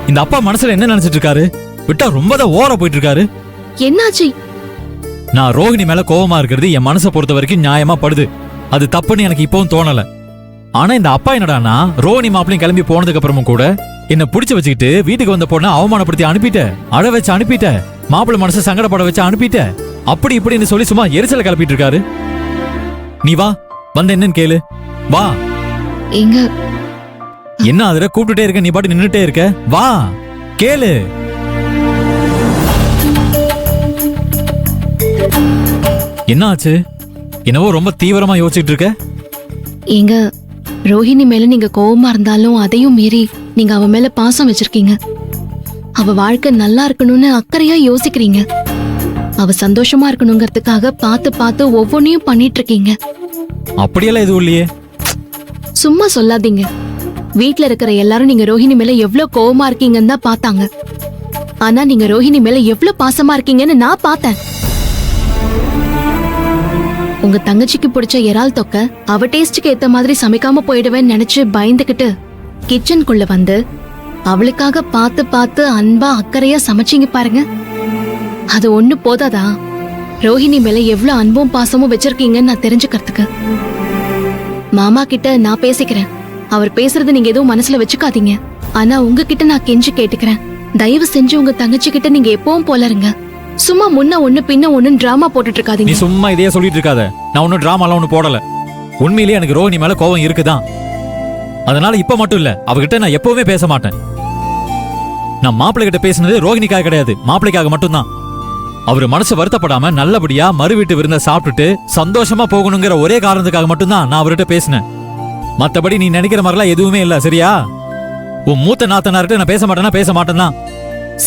இந்த அப்பா மனசுல என்ன நினைச்சிட்டு இருக்காரு? விட்டா ரொம்ப தான் ஓவரா போயிட்டு இருக்காரு. என்னாச்சு? நான் ரோஹிணி மேல கோவமா இருக்கிறது என் மனசை பொறுத்த வரைக்கும் நியாயமா படுது. அது தப்புன்னு எனக்கு இப்பவும் தோணல. ஆனா இந்த அப்பா என்னடானா ரோஹிணி மாப்பிளையும் கிளம்பி போனதுக்கு அப்புறமும் கூட என்ன புடிச்சு வச்சுக்கிட்டு வீட்டுக்கு வந்த பொண்ணை அவமானப்படுத்தி அனுப்பிட்ட, அழ வச்சு அனுப்பிட்ட, மாப்பிள்ளை மனசை சங்கடப்பட வச்சு அனுப்பிட்ட, அப்படி இப்படின்னு சொல்லி சும்மா எரிச்சல கிளப்பிட்டு இருக்காரு. நீ வா, வந்து என்னன்னு கேளு. வா. எங்க என்ன அதுல கூப்பிட்டுட்டே இருக்க, நீ பாட்டு நின்னுட்டே இருக்க? வா கேளு. என்ன ஆச்சு? என்னவோ ரொம்ப தீவிரமா யோசிச்சுட்டு இருக்க. எங்க ரோஹிணி மேல நீங்க கோவமா இருந்தாலும் அதையும் மீறி நீங்க அவ மேல பாசம் வச்சிருக்கீங்க. அவ வாழ்க்கை நல்லா இருக்கணும்னு அக்கறையா யோசிக்கிறீங்க. அவ சந்தோஷமா இருக்கணுங்கிறதுக்காக பார்த்து பார்த்து ஒவ்வொன்னையும் பண்ணிட்டு இருக்கீங்க. அப்படியெல்லாம் எதுவும் இல்லையே. சும்மா சொல்லாதீங்க. வீட்ல இருக்கிற எல்லாரும் நீங்க ரோஹிணி மேல எவ்வளவு கோவமா இருக்கீங்கன்னு தான் பார்த்தாங்க. ஆனா நீங்க ரோஹிணி மேல எவ்வளவு பாசமா இருக்கீங்கன்னு நான் பார்த்தேன். உங்க தங்கச்சிக்கு பிடிச்ச இறால் தொக்க அவ டேஸ்டுக்கு ஏத்த மாதிரி சமைக்காம போயிடுவேன்னு நினைச்சு பயந்துகிட்டு கிச்சனுக்குள்ள வந்து அவளுக்காக பார்த்து பார்த்து அன்பா அக்கறையா சமைச்சீங்க பாருங்க. அது ஒண்ணு போதாதா ரோஹிணி மேல எவ்வளவு அன்பும் பாசமும் வச்சிருக்கீங்கன்னு நான் தெரிஞ்சுக்கிறதுக்கு? மாமா கிட்ட நான் பேசிக்கிறேன். அவர் பேசுறது நீங்க எதுவும் மனசுல வச்சுக்காதீங்க. ஆனா உங்ககிட்ட நான் கெஞ்சி கேட்டுக்கிறேன். தயவு செஞ்சு உங்க தங்கச்சி கிட்ட நீங்க எப்பவும் போல இருங்க. சும்மா முன்ன ஒண்ணு பின்ன ஒண்ணு டிராமா போட்டுட்டு இருக்காதீங்க. நீ சும்மா இதையே சொல்லிட்டு இருக்காத. நான் ஒன்னும் டிராமாலாம் ஒண்ணு போடல. உண்மையிலேயே எனக்கு ரோஹிணி மேல கோவம் இருக்குதான். அதனால இப்ப மட்டும் இல்ல, அவகிட்ட நான் எப்பவுமே பேச மாட்டேன். நான் மாப்பிள்ளை கிட்ட பேசினது ரோஹிணிக்காக கிடையாது, மாப்பிள்ளைக்காக மட்டும்தான். அவரு மனசு வருத்தப்படாம நல்லபடியா மறு வீட்டு விருந்த சாப்பிட்டுட்டு சந்தோஷமா போகணுங்கிற ஒரே காரணத்துக்காக மட்டும்தான் நான் அவர்கிட்ட பேசினேன். மத்தபடி நீ நினைக்கிற மாதிரிலாம் எதுவுமே இல்ல, சரியா? உன் மூத்த நாத்தனார்கிட்ட நான் பேச மாட்டேன்னா பேச மாட்டேன் தான்.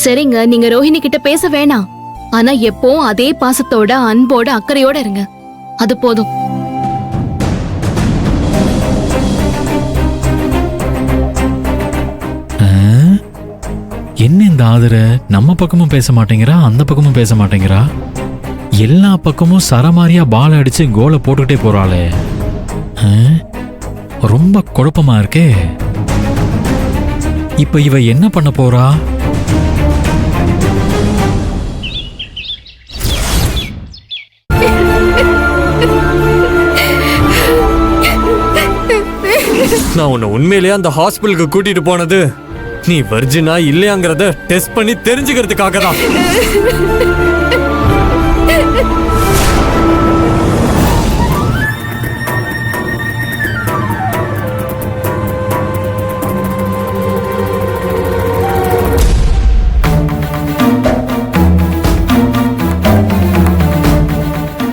சரிங்க, நீங்க ரோஹிணி கிட்ட பேச வேணாம். ஆனா எப்பவும் அதே பாசத்தோட அன்போட அக்கறையோட இருங்க. அது போதும். என்ன இந்த ஆதர நம்ம பக்கமும் பேச மாட்டேங்கிறா, அந்த பக்கமும் பேச மாட்டேங்கிறா. எல்லா பக்கமும் சரமாரியா பால் அடிச்சு கோலை போட்டுக்கிட்டே போறாளே. ரொம்ப குழப்பமா இருக்கே. இப்ப இவ என்ன பண்ண போறா? நான் உன்னை உண்மையிலேயே அந்த ஹாஸ்பிட்டலுக்கு கூட்டிட்டு போனது நீ வர்ஜினா இல்லையாங்கிறத டெஸ்ட் பண்ணி தெரிஞ்சுக்கிறதுக்காக தான்.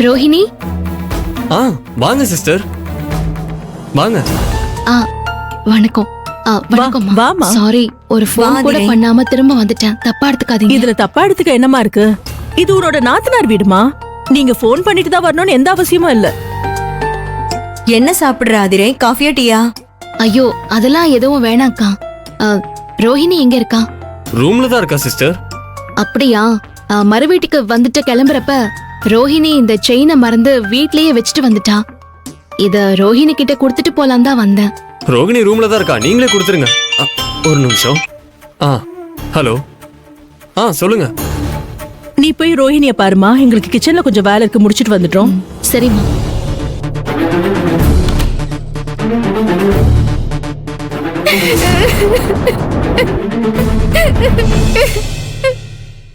ரோஹிணி, வாங்க சிஸ்டர், வாங்க. வணக்கம். வணக்கம். சாரி, ஒரு ஃபோன் கூட பண்ணாம திரும்ப வந்துட்டேன். தப்பா எடுத்துக்காதீங்க. இதுல தப்பா எடுத்துக்க என்னமா இருக்கு? இது உன்னோட நாத்தனார் வீடுமா. நீங்க ஃபோன் பண்ணிட்டு தான் வரணும்னு எந்த அவசியமும் இல்ல. என்ன சாப்பிடுற ஆதிரே? காஃபியா டீயா? ஐயோ, அதெல்லாம் எதுவும் வேணாக்கா. ரோஹிணி எங்க இருக்கா? ரூம்ல தான் இருக்கா சிஸ்டர். அப்படியா? மறு வீட்டுக்கு வந்துட்டு கிளம்புறப்ப ரோஹிணி இந்த செயினை மறந்து வீட்லயே வச்சுட்டு வந்துட்டா. இத ரோஹிணி கிட்ட கொடுத்துட்டு போலாம் தான் வந்தேன். ரோகிணி ரூம்ல தான் இருக்கா, நீங்களே கொடுத்துருங்க. ஒரு நிமிஷம். ஹலோ. சொல்லுங்க. நீ போய் ரோஹிணிய பாருமா. எங்களுக்கு கிச்சன்ல கொஞ்சம் வேலை இருக்கு, முடிச்சிட்டு வந்துட்டோம். சரிம்மா.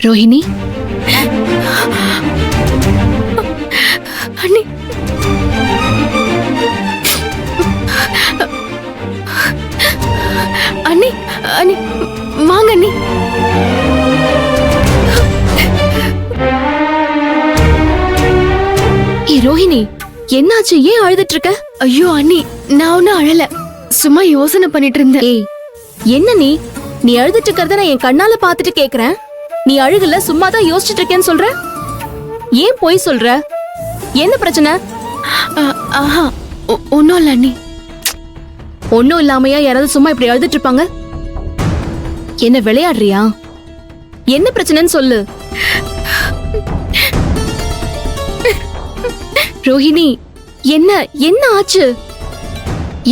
ரோஹிணி, அண்ணி, அண்ணி, அண்ணி, வாங்க அண்ணி. ரோஹிணி, என்னாச்சு? ஏன் அழுதுட்டு இருக்க? ஐயோ அண்ணி, நான் ஒன்னும் அழல, சும்மா யோசனை பண்ணிட்டு இருந்தேன். ஏய், என்ன நீ அழுதுட்டு இருக்கறத நான் என் கண்ணால பாத்துட்டு கேக்குறேன். நீ அழுகல, சும்மா தான் யோசிச்சுட்டு இருக்கேன்னு சொல்ற. ஏன் போய் சொல்ற? என்ன பிரச்சனை? ஒன்னும் இல்ல அண்ணி. ஒன்னும் இல்லாமையா யாராவது சும்மா இப்படி அழுதுட்டு இருப்பாங்க? என்ன விளையாடுறியா? என்ன பிரச்சனைன்னு சொல்லு. ரோஹிணி, என்ன என்ன ஆச்சு?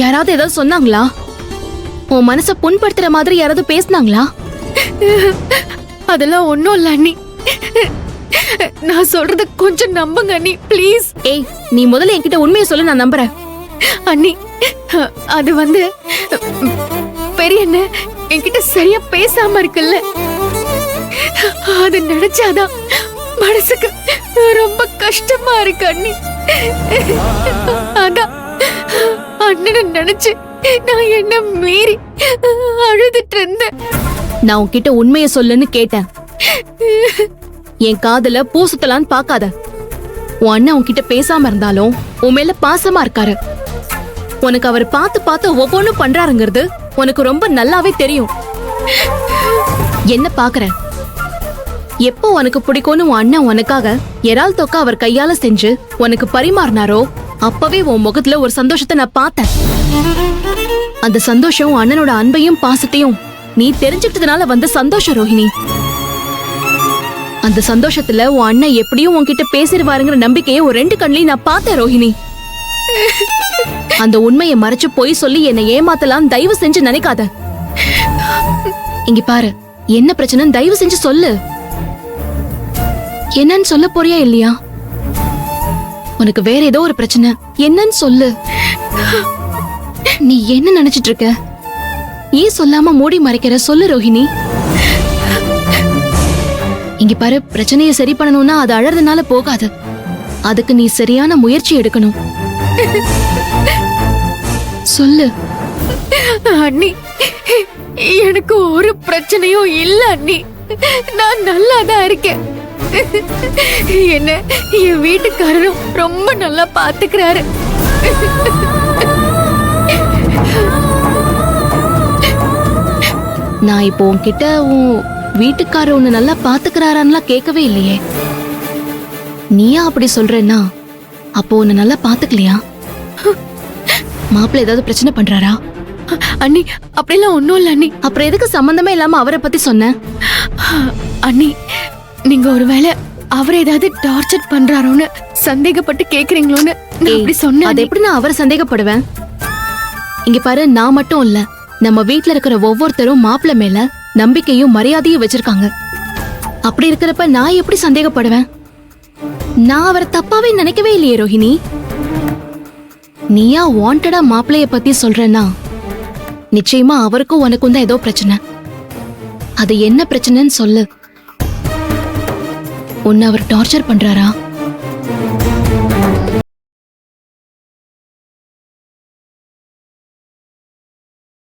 யாராவது ஏதாவது சொன்னாங்களா? உன் மனச புண்படுத்துற மாதிரி யாராவது பேசினாங்களா? அதெல்லாம் ஒண்ணும் இல்ல அண்ணி. நான் சொல்றத கொஞ்சம் நம்புங்க அண்ணி, ப்ளீஸ். ஏய், நீ முதல்ல என்கிட்ட உண்மையை சொல்லு, நான் நம்புறேன். அண்ணி, அது வந்து பெரிய அண்ணன் என்கிட்ட சரியா பேசாம இருக்குல்ல, அது நினைச்சாதான் மனசுக்கு ரொம்ப கஷ்டமா இருக்கு அண்ணி. அதான் அண்ணனை நினைச்சு நான் என்ன மீறி அழுதுட்டு இருந்தேன். நான் உன்கிட்ட உண்மையை சொல்லுன்னு கேட்டேன். என் காதுல பூசுத்தலான்னு பாக்காத. உன் அண்ணன் உன்கிட்ட பேசாம இருந்தாலும் உன் மேல பாசமா இருக்காரு. உனக்கு அவர் பார்த்து பார்த்து ஒவ்வொன்னும் பண்றாருங்கிறது உனக்கு ரொம்ப நல்லாவே தெரியும். என்ன பாக்குற? எப்போ உனக்கு பிடிக்கும்னு உன் அண்ணன் உனக்காக இறால் தொக்க அவர் கையால செஞ்சு உனக்கு பரிமாறினாரோ அப்பவே உன் முகத்துல ஒரு சந்தோஷத்தை நான் பார்த்தேன். அந்த சந்தோஷம் உன் அண்ணனோட அன்பையும் பாசத்தையும் நீ தெரிஞ்சுக்கிட்டதுனால வந்த சந்தோஷம் ரோஹிணி. அந்த சந்தோஷத்துல உன் அண்ணன் எப்படியும் உன்கிட்ட பேசிடுவாருங்கிற நம்பிக்கையை ஒரு 2 கண்ணையும் நான் பார்த்தேன் ரோஹிணி. அந்த உண்மையை மறைச்சு போய் சொல்லி என்னை ஏமாத்தலாம் தயவு செஞ்சு நினைக்காத. இங்க பாரு, என்ன பிரச்சனைன்னு தயவு செஞ்சு சொல்லு. என்னன்னு சொல்ல போறியா இல்லையா? உனக்கு வேற ஏதோ ஒரு பிரச்சனை, என்னன்னு சொல்லு. நீ என்ன நினைச்சிட்டு இருக்க? ஏன் சொல்லாம மூடி மறைக்கிற? சொல்லு ரோஹிணி. இங்க பாரு, பிரச்சனையை சரி பண்ணணும்னா அது அழறதுனால போகாது. அதுக்கு நீ சரியான முயற்சி எடுக்கணும். சொல்லு. அண்ணி, எனக்கு ஒரு பிரச்சனையும் இல்ல அண்ணி. நான் நல்லா தான் இருக்கேன். என்ன என் வீட்டுக்காரரும் ரொம்ப நல்லா பாத்துக்கிறாரு. நான் இப்போ உன்கிட்ட உன் வீட்டுக்காரர் உன்னை நல்லா பாத்துக்கிறாரான்லாம் கேட்கவே இல்லையே. நீயா அப்படி சொல்றேன்னா அப்போ உன்னை நல்லா பாத்துக்கலையா? மாப்பிள்ள ஏதாவது பிரச்சனை பண்றாரா? அண்ணி, அப்படிலாம் ஒண்ணும் இல்ல அண்ணி. அப்புறம் எதுக்கு சம்பந்தமே இல்லாம அவரை பத்தி சொன்ன? அண்ணி, நீங்க ஒருவேளை அவர் ஏதாவது டார்ச்சர் பண்றாரோன்னு சந்தேகப்பட்டு கேக்குறீங்களோன்னு நான் அப்படி சொன்னேன். அது எப்படி நான் அவரை சந்தேகப்படுவேன்? இங்க பாரு, நான் மட்டும் இல்ல, நம்ம வீட்ல இருக்கிற ஒவ்வொருத்தரும் மாப்பிள்ள மேல நம்பிக்கையும் மரியாதையும் வச்சிருக்காங்க. அப்படி இருக்கிறப்ப நான் எப்படி சந்தேகப்படுவேன்? நான் அவரை தப்பாவே நினைக்கவே இல்லையே ரோஹிணி. நீயா வாண்டடா மாப்பிள்ளைய பத்தி சொல்றேன்னா நிச்சயமா அவருக்கும் உனக்கும் தான் ஏதோ பிரச்சனை. அது என்ன பிரச்சனைன்னு சொல்லு. உன்னை அவர் டார்ச்சர் பண்றாரா?